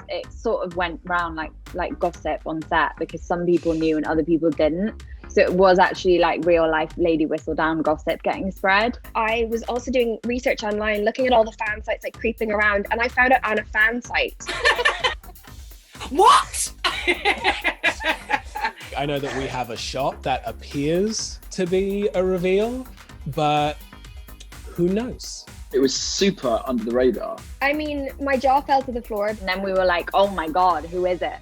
it sort of went round like gossip on set, because some people knew and other people didn't. So it was actually like real life Lady Whistledown gossip getting spread. I was also doing research online, looking at all the fan sites, like creeping around, and I found it on a fan site. What? I know that we have a shot that appears to be a reveal, but who knows? It was super under the radar. I mean, my jaw fell to the floor. And then we were like, oh my God, who is it?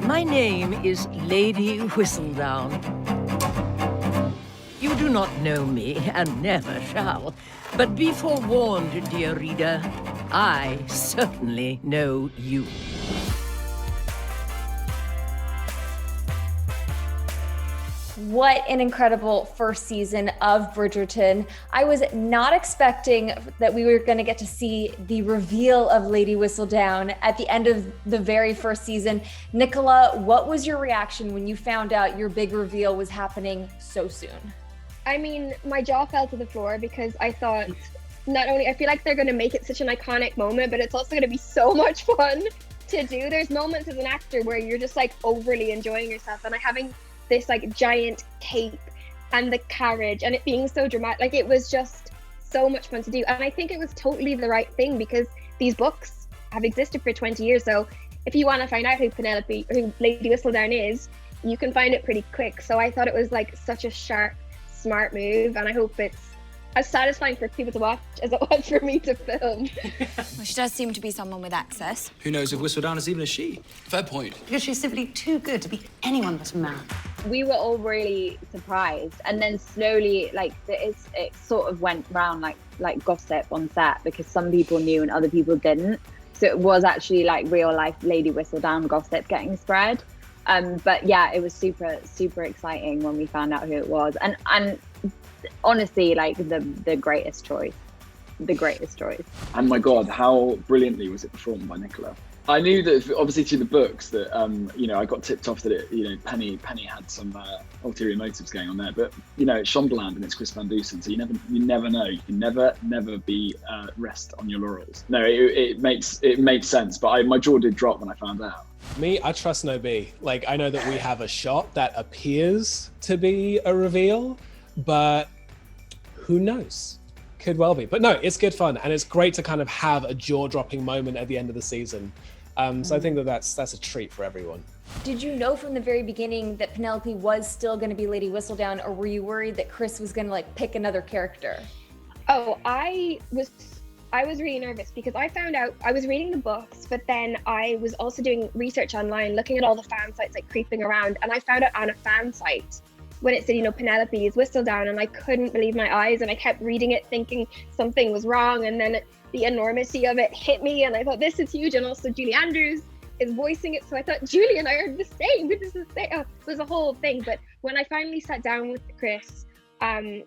My name is Lady Whistledown. You do not know me, and never shall. But be forewarned, dear reader, I certainly know you. What an incredible first season of Bridgerton. I was not expecting that we were going to get to see the reveal of Lady Whistledown at the end of the very first season. Nicola, what was your reaction when you found out your big reveal was happening so soon? I mean, my jaw fell to the floor because I thought, not only, I feel like they're going to make it such an iconic moment, but it's also going to be so much fun to do. There's moments as an actor where you're just like overly enjoying yourself, and having this like giant cape and the carriage and it being so dramatic, like it was just so much fun to do. And I think it was totally the right thing, because these books have existed for 20 years. So if you want to find out who Lady Whistledown is, you can find it pretty quick. So I thought it was like such a sharp, smart move, and I hope it's as satisfying for people to watch as it was for me to film. Well, she does seem to be someone with access. Who knows if Whistledown is even a she? Fair point. Because she's simply too good to be anyone but a man. We were all really surprised, and then slowly, like it sort of went round like gossip on set, because some people knew and other people didn't. So it was actually like real life Lady Whistledown gossip getting spread. But yeah, it was super exciting when we found out who it was, and honestly, like the greatest choice. And my God, how brilliantly was it performed by Nicola. I knew that obviously through the books that I got tipped off that it, Penny had some ulterior motives going on there, but it's Shondaland and it's Chris Van Dusen, so you never know. You can never be rest on your laurels. No, it makes sense, but my jaw did drop when I found out. Me, I trust no B. Like, I know that we have a shot that appears to be a reveal, but who knows? Could well be. But no, it's good fun, and it's great to kind of have a jaw-dropping moment at the end of the season. So I think that's a treat for everyone. Did you know from the very beginning that Penelope was still going to be Lady Whistledown, or were you worried that Chris was going to like pick another character? Oh, I was really nervous because I found out, I was reading the books, but then I was also doing research online, looking at all the fan sites, like creeping around, and I found it on a fan site when it said, Penelope is Whistledown, and I couldn't believe my eyes, and I kept reading it thinking something was wrong, and then the enormity of it hit me, and I thought, this is huge. And also Julie Andrews is voicing it, so I thought, Julie and I are the same. This is the same. Oh, it was a whole thing. But when I finally sat down with Chris, I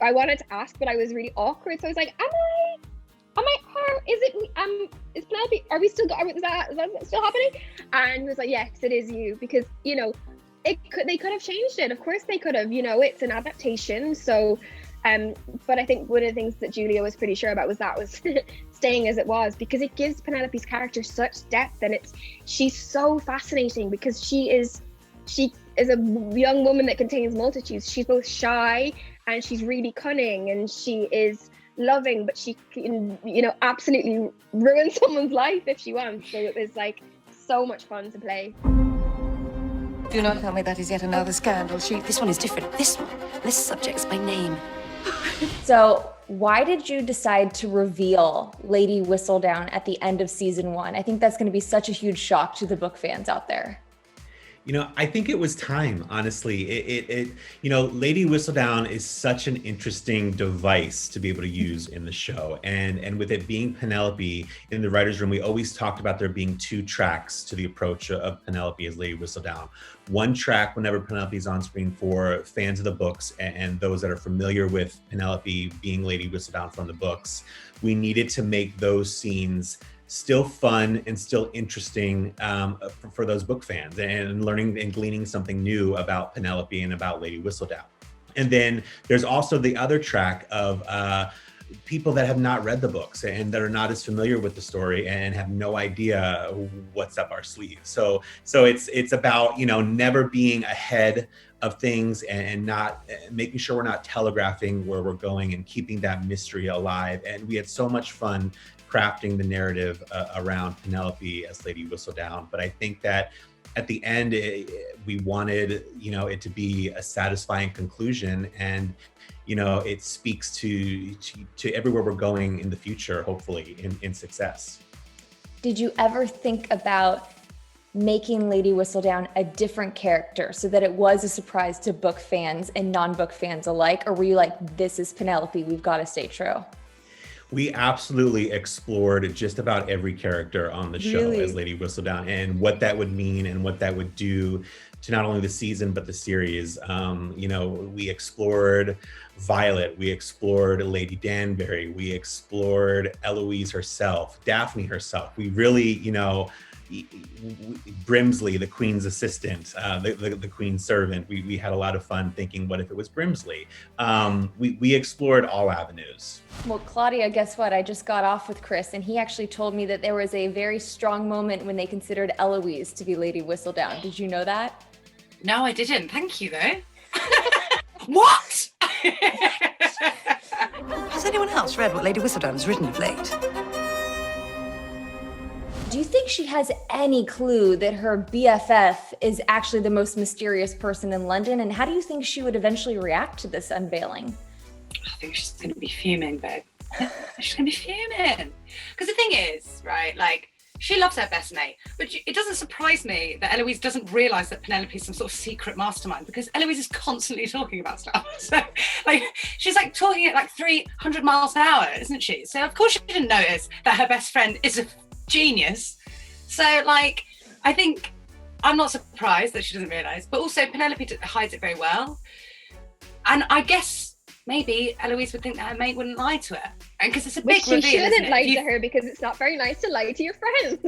wanted to ask, but I was really awkward. So I was like, am I her? Is Penelope, are we still, is that still happening? And he was like, yes, it is you, because, they could have changed it. Of course they could have, it's an adaptation. So, but I think one of the things that Julia was pretty sure about was staying as it was, because it gives Penelope's character such depth, and she's so fascinating because she is a young woman that contains multitudes. She's both shy and she's really cunning, and she is loving, but she can, absolutely ruin someone's life if she wants. So it was like so much fun to play. Do not tell me that is yet another scandal sheet. This one is different. This subject's my name. So why did you decide to reveal Lady Whistledown at the end of season 1? I think that's going to be such a huge shock to the book fans out there. I think it was time, honestly. Lady Whistledown is such an interesting device to be able to use in the show. And with it being Penelope in the writer's room, we always talked about there being 2 tracks to the approach of Penelope as Lady Whistledown. One track whenever Penelope's on screen for fans of the books and those that are familiar with Penelope being Lady Whistledown from the books. We needed to make those scenes still fun and still interesting for those book fans, and learning and gleaning something new about Penelope and about Lady Whistledown. And then there's also the other track of people that have not read the books and that are not as familiar with the story and have no idea what's up our sleeve. So it's about, you know, never being ahead of things and not making sure we're not telegraphing where we're going and keeping that mystery alive. And we had so much fun crafting the narrative around Penelope as Lady Whistledown. But I think that at the end, we wanted, you know, it to be a satisfying conclusion, and you know, it speaks to everywhere we're going in the future, hopefully in success. Did you ever think about making Lady Whistledown a different character so that it was a surprise to book fans and non-book fans alike? Or were you like, this is Penelope, we've got to stay true? We absolutely explored just about every character on the show as Lady Whistledown and what that would mean and what that would do to not only the season, but the series. You know, we explored Violet, we explored Lady Danbury, we explored Eloise herself, Daphne herself. We really, you know, Brimsley, the Queen's assistant, the Queen's servant. We had a lot of fun thinking, what if it was Brimsley? We explored all avenues. Well, Claudia, guess what? I just got off with Chris, and he actually told me that there was a very strong moment when they considered Eloise to be Lady Whistledown. Did you know that? No, I didn't. Thank you, though. What? Has anyone else read what Lady Whistledown has written of late? Do you think she has any clue that her BFF is actually the most mysterious person in London? And how do you think she would eventually react to this unveiling? I think she's going to be fuming, babe. She's going to be fuming. Because the thing is, right, like, she loves her best mate, but it doesn't surprise me that Eloise doesn't realise that Penelope is some sort of secret mastermind, because Eloise is constantly talking about stuff. So, like, she's like talking at like 300 miles an hour, isn't she? So of course she didn't notice that her best friend is a genius. So, like, I think I'm not surprised that she doesn't realise, but also Penelope hides it very well. And I guess maybe Eloise would think that her mate wouldn't lie to her. And because it's a big reveal, she shouldn't lie to her, because it's not very nice to lie to your friends.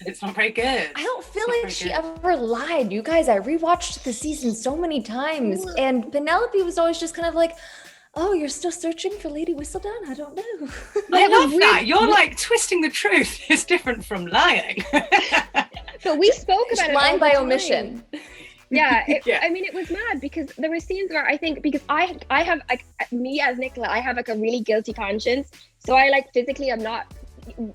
It's not very good. I don't feel like she ever lied. You guys, I rewatched the season so many times, and Penelope was always just kind of like, oh, you're still searching for Lady Whistledown? I don't know. I love that. You're like twisting the truth is different from lying. So we spoke about it. Lying by omission. Yeah, I mean, it was mad because there were scenes where I think, because I have, like, me as Nicola, I have like a really guilty conscience. So I like physically, I'm not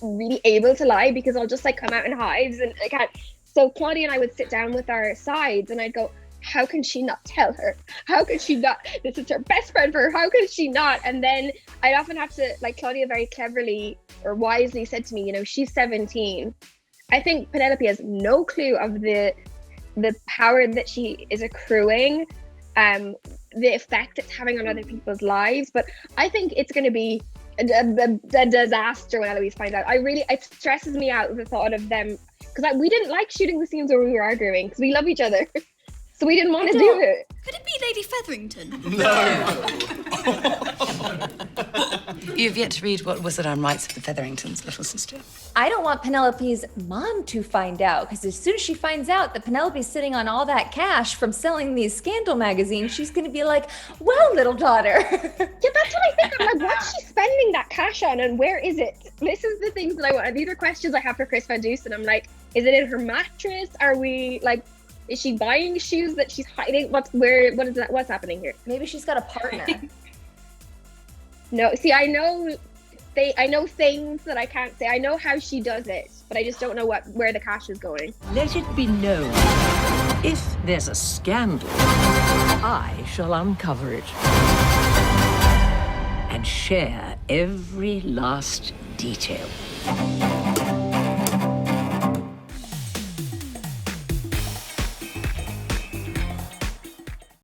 really able to lie because I'll just like come out in hives and I can't. So Claudia and I would sit down with our sides and I'd go, how can she not tell her? How could she not? This is her best friend for her. How could she not? And then I'd often have to, like, Claudia very cleverly or wisely said to me, you know, she's 17. I think Penelope has no clue of the power that she is accruing, the effect it's having on other people's lives. But I think it's going to be a disaster when Eloise finds out. It stresses me out the thought of them, because we didn't like shooting the scenes where we were arguing because we love each other. So we didn't want to do it. Could it be Lady Featherington? No. You've yet to read what Whistledown writes of the Featheringtons, little sister. I don't want Penelope's mom to find out, because as soon as she finds out that Penelope's sitting on all that cash from selling these scandal magazines, she's going to be like, well, little daughter. Yeah, that's what I think. I'm like, what's she spending that cash on and where is it? This is the things that I want. These are questions I have for Chris Van Dusen. I'm like, is it in her mattress? Are we like, is she buying shoes that she's hiding? What's happening here? Maybe she's got a partner. No, see, I know things that I can't say. I know how she does it, but I just don't know where the cash is going. Let it be known, if there's a scandal, I shall uncover it and share every last detail.